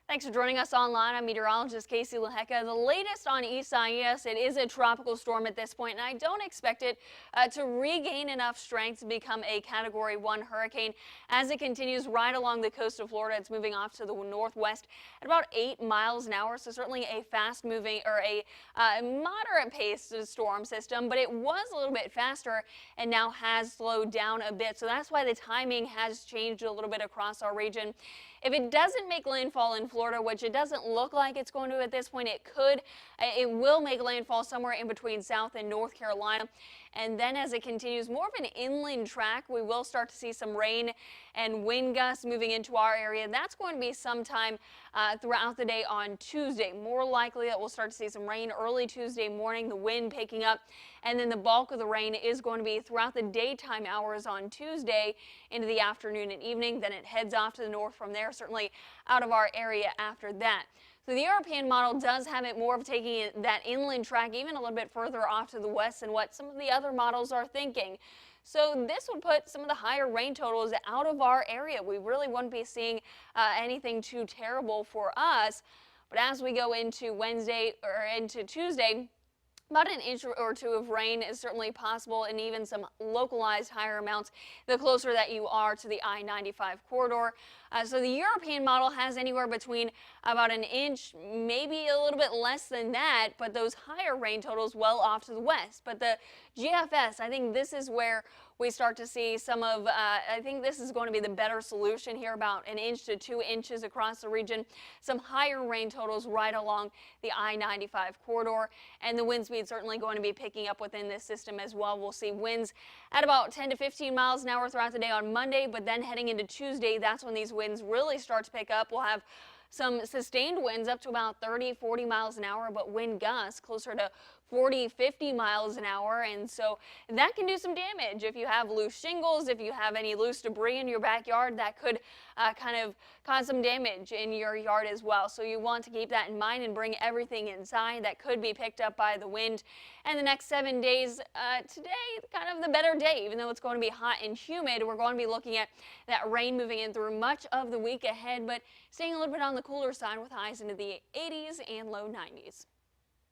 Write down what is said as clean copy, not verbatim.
Thanks for joining us online. I'm meteorologist Casey Lehecka. The latest on Isaias, it is a tropical storm at this point, and I don't expect it to regain enough strength to become a Category 1 hurricane as it continues right along the coast of Florida. It's moving off to the northwest at about 8 miles an hour, so certainly a fast-moving or a moderate-paced storm system, but it was a little bit faster and now has slowed down a bit, so that's why the timing has changed a little bit across our region. If it doesn't make landfall in Florida, which it doesn't look like it's going to at this point, it will make landfall somewhere in between South and North Carolina. And then as it continues more of an inland track, we will start to see some rain and wind gusts moving into our area. That's going to be sometime throughout the day on Tuesday. More likely that we'll start to see some rain early Tuesday morning, the wind picking up, and then the bulk of the rain is going to be throughout the daytime hours on Tuesday into the afternoon and evening. Then it heads off to the north from there, certainly out of our area after that. So the European model does have it more of taking that inland track even a little bit further off to the west than what some of the other models are thinking. So this would put some of the higher rain totals out of our area. We really wouldn't be seeing anything too terrible for us. But as we go into Wednesday or into Tuesday, about an inch or two of rain is certainly possible, and even some localized higher amounts the closer that you are to the I-95 corridor. So the European model has anywhere between about an inch, maybe a little bit less than that, but those higher rain totals well off to the west. But the GFS, I think this is where we start to see some of, I think this is going to be the better solution here, about an inch to 2 inches across the region. Some higher rain totals right along the I-95 corridor, and the wind speed certainly going to be picking up within this system as well. We'll see winds at about 10 to 15 miles an hour throughout the day on Monday, but then heading into Tuesday, that's when these winds really start to pick up. We'll have some sustained winds up to about 30, 40 miles an hour, but wind gusts closer to 40, 50 miles an hour. And so that can do some damage. If you have loose shingles, if you have any loose debris in your backyard, that could kind of cause some damage in your yard as well. So you want to keep that in mind and bring everything inside that could be picked up by the wind. And the next 7 days, today, kind of the better day, even though it's going to be hot and humid, we're going to be looking at that rain moving in through much of the week ahead, but staying a little bit on the cooler side with highs into the 80s and low 90s.